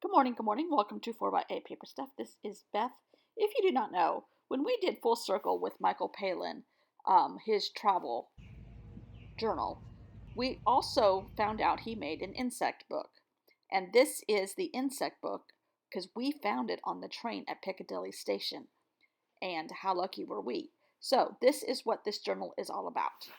Good morning, good morning. Welcome to 4x8 Paper Stuff. This is Beth. If you do not know, when we did Full Circle with Michael Palin, his travel journal, we also found out he made an insect book. And this is the insect book because we found it on the train at Piccadilly Station. And how lucky were we? So, this is what this journal is all about.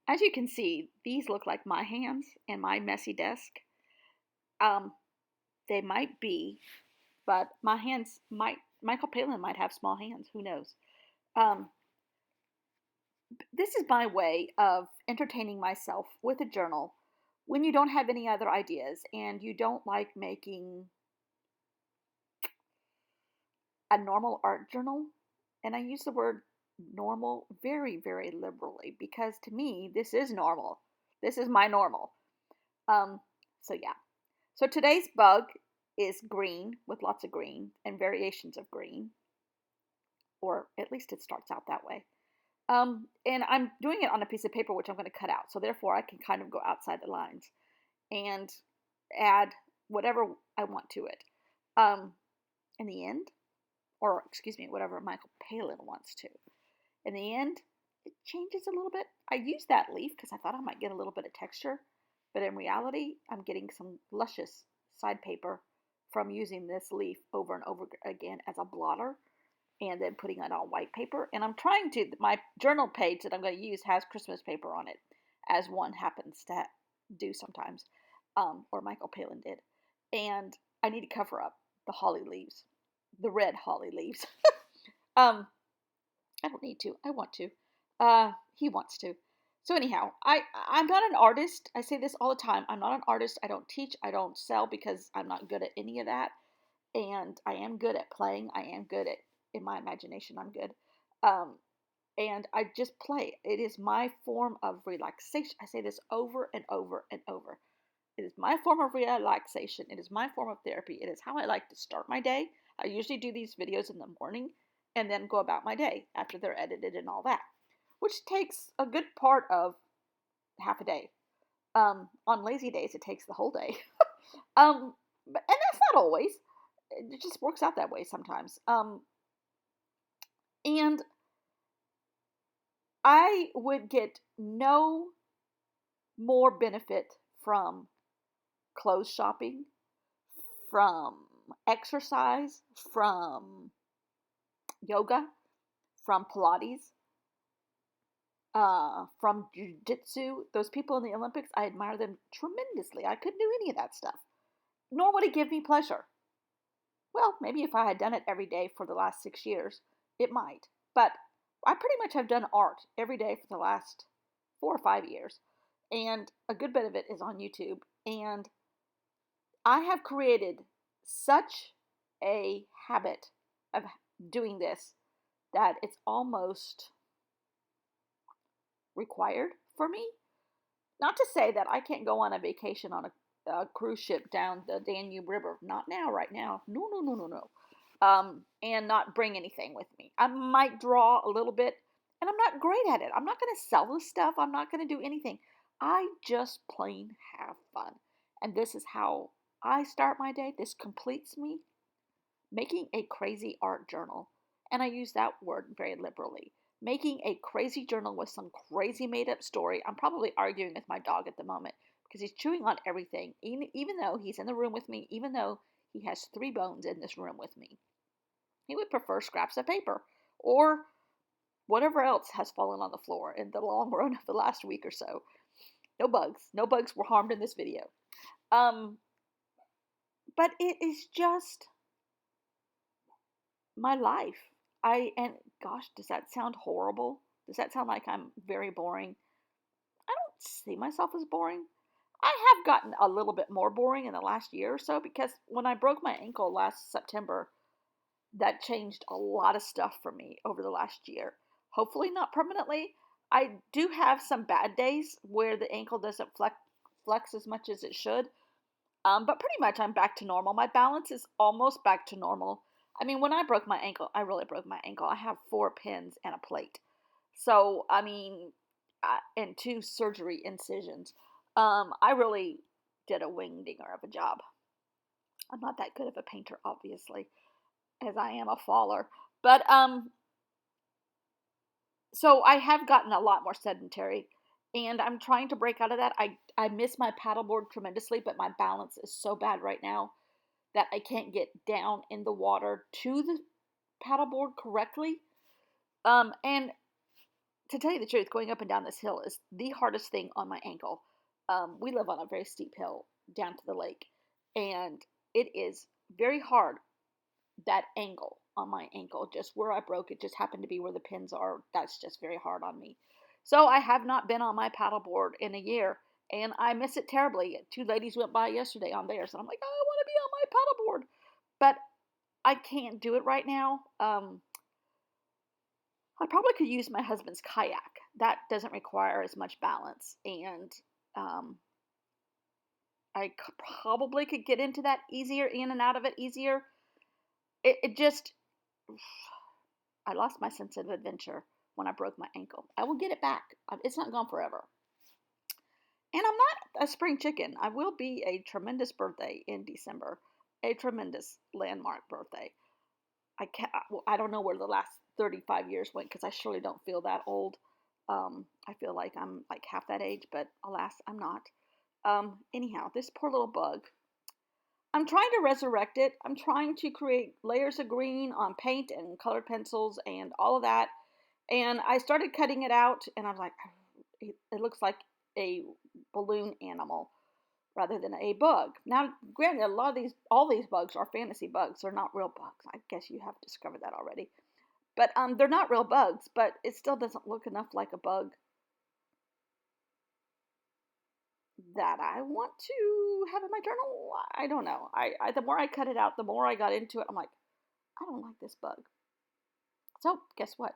As you can see, these look like my hands and my messy desk. Um, they might be, but Michael Palin might have small hands. Who knows? Um, this is my way of entertaining myself with a journal when you don't have any other ideas and you don't like making a normal art journal. And I use the word normal very, very liberally because to me, this is normal. This is my normal. Um, so, yeah. So today's bug is green with lots of green and variations of green, or at least it starts out that way. And I'm doing it on a piece of paper, which I'm going to cut out. So therefore I can kind of go outside the lines and add whatever I want to it. In the end, or excuse me, whatever Michael Palin wants to. In the end, it changes a little bit. I used that leaf because I thought I might get a little bit of texture, but in reality, I'm getting some luscious side paper from using this leaf over and over again as a blotter and then putting it on white paper. And I'm trying to, my journal page that I'm going to use has Christmas paper on it, as one happens to do sometimes, or Michael Palin did. And I need to cover up the holly leaves, the red holly leaves. um, I don't need to. I want to. He wants to. So anyhow, I'm not an artist. I say this all the time. I'm not an artist. I don't teach. I don't sell because I'm not good at any of that. And I am good at playing. I am good at in my imagination. I'm good. Um, and I just play. It is my form of relaxation. I say this over and over and over. It is my form of relaxation. It is my form of therapy. It is how I like to start my day. I usually do these videos in the morning and then go about my day after they're edited and all that, which takes a good part of half a day. On lazy days, it takes the whole day. And that's not always. It just works out that way sometimes. And I would get no more benefit from clothes shopping, from exercise, from yoga, from Pilates, from jujitsu. Those people in the Olympics, I admire them tremendously. I couldn't do any of that stuff, nor would it give me pleasure. Well, maybe if I had done it every day for the last 6 years, it might. But I pretty much have done art every day for the last 4 or 5 years. And a good bit of it is on YouTube. And I have created such a habit of doing this that it's almost required for me. Not to say that I can't go on a vacation on a cruise ship down the Danube River. Not now, right now. No, no, no, no, no. And not bring anything with me. I might draw a little bit, and I'm not great at it. I'm not going to sell this stuff. I'm not going to do anything. I just plain have fun. And this is how I start my day. This completes me. Making a crazy art journal. And I use that word very liberally. Making a crazy journal with some crazy made up story. I'm probably arguing with my dog at the moment because he's chewing on everything, even though he's in the room with me, even though he has 3 bones in this room with me. He would prefer scraps of paper or whatever else has fallen on the floor in the long run of the last week or so. No bugs. No bugs were harmed in this video. Um, but it is just my life. And gosh, does that sound horrible? Does that sound like I'm very boring? I don't see myself as boring. I have gotten a little bit more boring in the last year or so because when I broke my ankle last September, that changed a lot of stuff for me over the last year. Hopefully, not permanently. I do have some bad days where the ankle doesn't flex as much as it should. But pretty much I'm back to normal. My balance is almost back to normal. I mean, when I broke my ankle, I really broke my ankle. I have 4 pins and a plate. So, I mean, and 2 surgery incisions. I really did a wing dinger of a job. I'm not that good of a painter, obviously, as I am a faller. But so I have gotten a lot more sedentary, and I'm trying to break out of that. I miss my paddleboard tremendously, but my balance is so bad right now that I can't get down in the water to the paddleboard correctly. And to tell you the truth, going up and down this hill is the hardest thing on my ankle. We live on a very steep hill down to the lake, and it is very hard. That angle on my ankle, just where I broke it, just happened to be where the pins are. That's just very hard on me. So I have not been on my paddleboard in a year, and I miss it terribly. Two ladies went by yesterday on theirs, and I'm like, I want to be on my paddleboard, but I can't do it right now. I probably could use my husband's kayak. That doesn't require as much balance, and um, probably could get into that easier, in and out of it easier. It just, I lost my sense of adventure when I broke my ankle. I will get it back. It's not gone forever. And I'm not a spring chicken. I will be a tremendous birthday in December, a tremendous landmark birthday. I don't know where the last 35 years went because I surely don't feel that old. I feel like I'm like half that age, but alas, I'm not. Anyhow, this poor little bug. I'm trying to resurrect it. I'm trying to create layers of green on paint and colored pencils and all of that. And I started cutting it out, and I'm like, it looks like a balloon animal rather than a bug. Now, granted, all these bugs are fantasy bugs. They're not real bugs. I guess you have discovered that already. But they're not real bugs, but it still doesn't look enough like a bug that I want to have in my journal. I don't know. The more I cut it out, the more I got into it. I'm like, I don't like this bug. So guess what?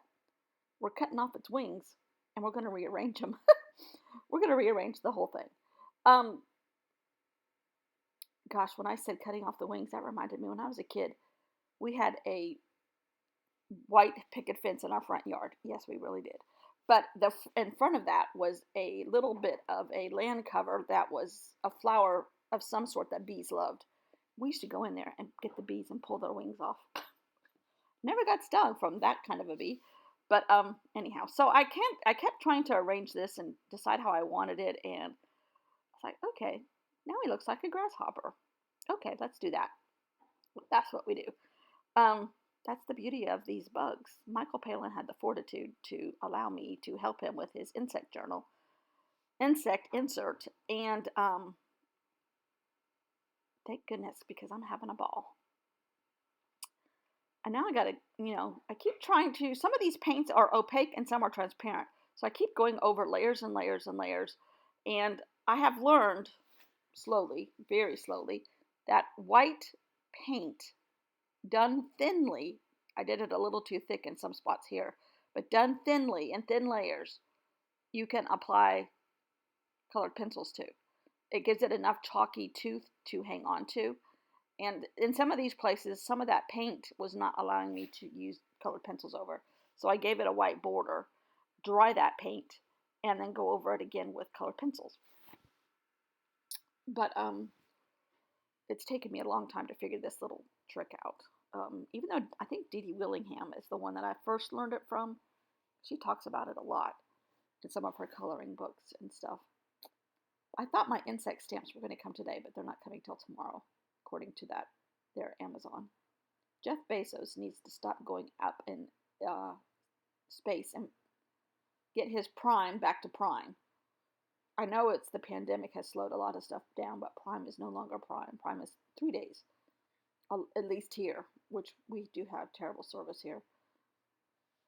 We're cutting off its wings, and we're going to rearrange them. We're going to rearrange the whole thing. Um, Gosh, when I said cutting off the wings, that reminded me when I was a kid, we had a white picket fence in our front yard. Yes, we really did. But in front of that was a little bit of a land cover that was a flower of some sort that bees loved. We used to go in there and get the bees and pull their wings off. Never got stung from that kind of a bee. But anyhow, so I kept trying to arrange this and decide how I wanted it, and it's like, okay, now he looks like a grasshopper. Okay, let's do that. That's what we do. Um, that's the beauty of these bugs. Michael Palin had the fortitude to allow me to help him with his insect journal, insect insert, and thank goodness because I'm having a ball. And now I gotta, I keep trying to. Some of these paints are opaque and some are transparent, so I keep going over layers and layers and layers, and I have learned slowly, very slowly, that white paint done thinly, I did it a little too thick in some spots here, but done thinly in thin layers, you can apply colored pencils to. It gives it enough chalky tooth to hang on to. And in some of these places, some of that paint was not allowing me to use colored pencils over. So I gave it a white border, dry that paint, and then go over it again with colored pencils. But it's taken me a long time to figure this little trick out. Even though I think Dee Dee Willingham is the one that I first learned it from, she talks about it a lot in some of her coloring books and stuff. I thought my insect stamps were going to come today, but they're not coming till tomorrow, according to their Amazon. Jeff Bezos needs to stop going up in space and get his Prime back to Prime. I know it's the pandemic has slowed a lot of stuff down, but Prime is no longer Prime. Prime is 3 days, at least here, which we do have terrible service here.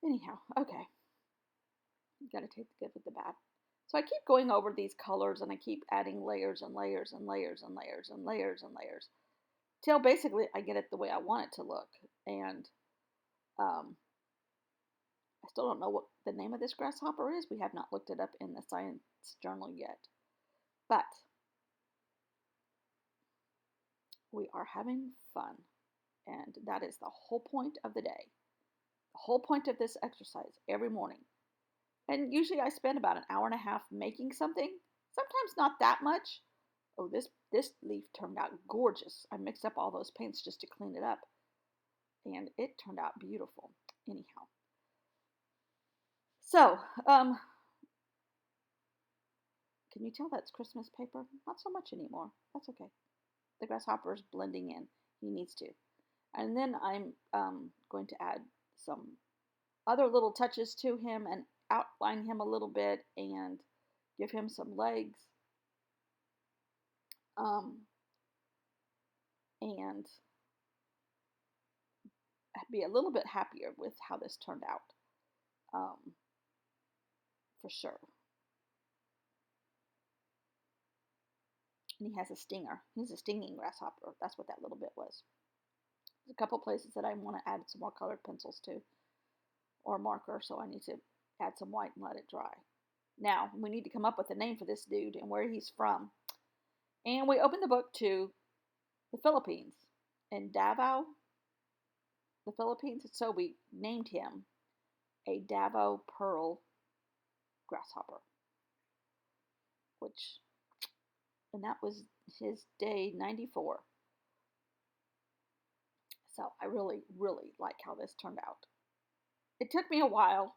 Anyhow, okay. You gotta take the good with the bad. So I keep going over these colors and I keep adding layers and layers and layers and layers and layers and layers till basically I get it the way I want it to look. And I still don't know what the name of this grasshopper is. We have not looked it up in the science journal yet. But we are having fun. And that is the whole point of the day. The whole point of this exercise every morning. And usually I spend about an hour and a half making something. Sometimes not that much. Oh, this leaf turned out gorgeous. I mixed up all those paints just to clean it up, and it turned out beautiful. Anyhow, so can you tell that's Christmas paper? Not so much anymore. That's okay. The grasshopper is blending in. He needs to. And then I'm going to add some other little touches to him and outline him a little bit and give him some legs. And be a little bit happier with how this turned out, for sure. And he has a stinger. He's a stinging grasshopper. That's what that little bit was. There's a couple places that I want to add some more colored pencils to, or marker, so I need to add some white and let it dry. Now, we need to come up with a name for this dude and where he's from. And we opened the book to the Philippines, in Davao, the Philippines. So we named him a Davao Pearl grasshopper, and that was his day 94. So I really, really like how this turned out. It took me a while.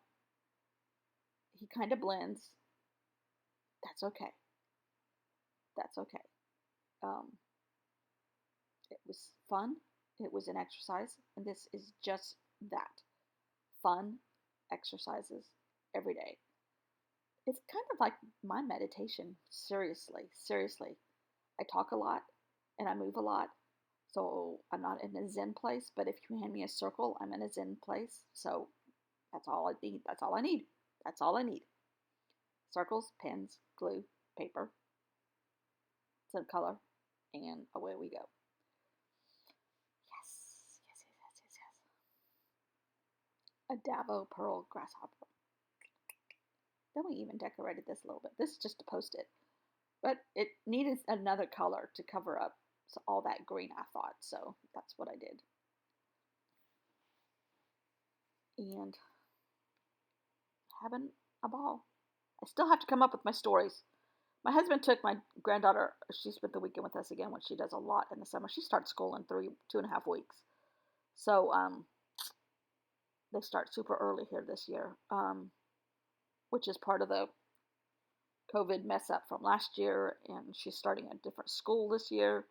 He kind of blends. That's okay. That's okay. It was fun. It was an exercise, and this is just that. Fun exercises every day. It's kind of like my meditation. Seriously, seriously. I talk a lot and I move a lot. So I'm not in a Zen place, but if you hand me a circle, I'm in a Zen place. So that's all I need. That's all I need. That's all I need. Circles, pens, glue, paper, some color, and away we go. Yes, yes, yes, yes, yes, yes. A Davao Pearl grasshopper. Then we even decorated this a little bit. This is just to post it. But it needed another color to cover up all that green, I thought. So that's what I did. And having a ball. I still have to come up with my stories. My husband took my granddaughter. She spent the weekend with us again, which she does a lot in the summer. She starts school in 2.5 weeks. So they start super early here this year, which is part of the COVID mess up from last year. And she's starting a different school this year.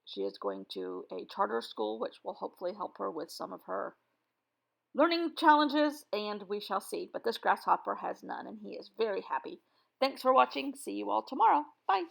She is going to a charter school, which will hopefully help her with some of her learning challenges, and we shall see. But this grasshopper has none, and he is very happy. Thanks for watching. See you all tomorrow. Bye.